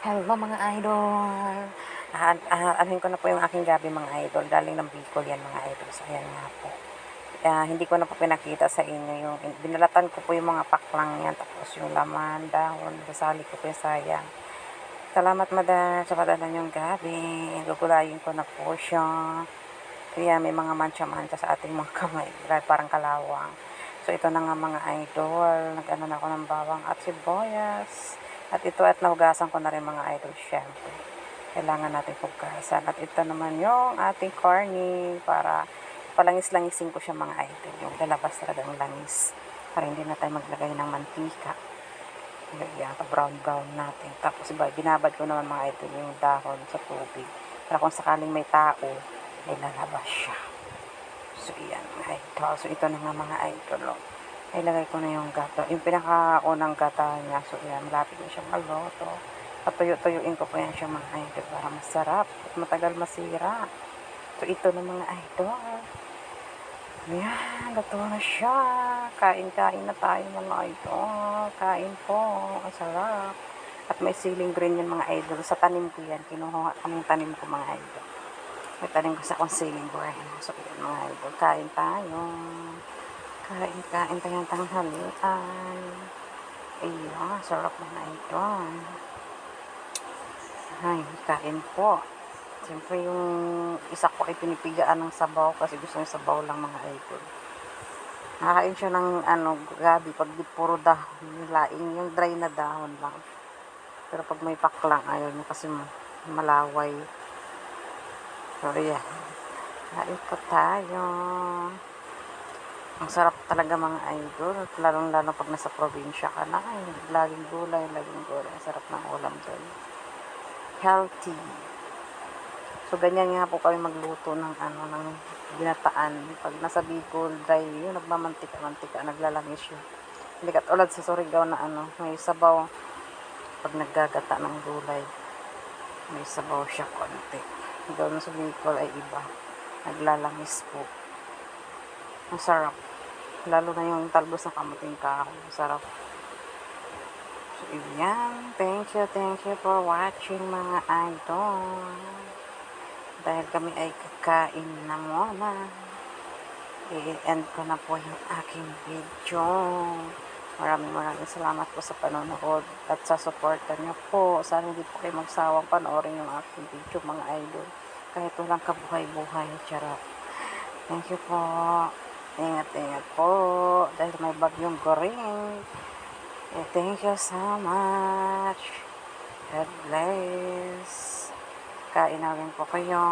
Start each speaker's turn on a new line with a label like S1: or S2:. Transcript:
S1: Hello mga idol! Anuhin ko na po yung aking gabi mga idol. Galing ng Bicol yan mga idol. So ayan nga po. Hindi ko na po pinakita sa inyo yung binalatan ko po yung mga paklang yan. Tapos yung laman, dahon, sasali ko po yung sayang. Salamat madam sa padala yung gabi. Gugulayin ko na po siya. Kaya may mga mancha-mancha sa ating mga kamay. Parang kalawang. So ito na nga mga idol. Nag-ano na ako ng bawang at sibuyas. At ito at nahugasan ko na rin mga idol syempre. Kailangan natin hugasan. At ito naman yung ating corny para palangis-langisin ko siya mga idol. Yung lalabas talaga ng langis. Para hindi na tayo maglagay ng mantika. Yan, pa-brown-brown natin. Tapos binabad ko naman mga idol yung dahon sa tubig. Para kung sakaling may tao, ay lalabas siya. So yan mga idol. So ito na nga mga idol. Ilagay ko na yung gata. Yung pinakaunang gata niya. So, yan. Malapit na siyang maluto. Patuyo-tuyuin ko po yan siya mga idol para masarap at matagal masira. So, ito na mga idol. Yan. Luto na siya. Kain-kain na tayo mga idol. Kain po. Ang sarap. At may siling green yan mga idol. Sa tanim ko yan. Kinuha kaming tanim ko mga idol. May tanim ko sa akong siling green. So, yan mga idol. Kain tayo. Kain tayong tanghalian. Ayan, sarap na ito. Ay, kain po. Siyempre yung isa ko ay pinipigaan ng sabaw kasi gusto yung sabaw lang mga idol. Nakakain siya ng gabi pag di puro dahon, laing yung dry na dahon lang. Pero pag may paklang, ayaw niya kasi malaway. So, ayan. Kain po tayo. Ang sarap talaga mga idol. Lalong-lalo pag nasa probinsya ka na. Ay, laging gulay, laging gulay. Ang sarap ng ulam doon. Healthy. So, ganyan nga po kami magluto ng ng ginataan. Pag nasa Bicol, dry yun, nagmamantika-mantika, naglalangis yun. Hindi katulad sa Surigao na may sabaw. Pag naggagata ng gulay, may sabaw siya konti. Doon sa Bicol ay iba. Naglalangis po. Ang sarap. Lalo na yung talbos ng kamuting kahoy. Sarap. So, yan. Thank you for watching mga idol. Dahil kami ay kakain na muna. I-end ko na po yung aking video. Maraming salamat po sa panonood at sa suporta niyo po. Sana hindi po kayo magsawang panoorin yung aking video mga idol. Kahit walang kabuhay-buhay. Charot. Thank you po. Ingat-ingat po dahil may bagyong goring. Thank you so much. God bless. Kain na rin po kayo.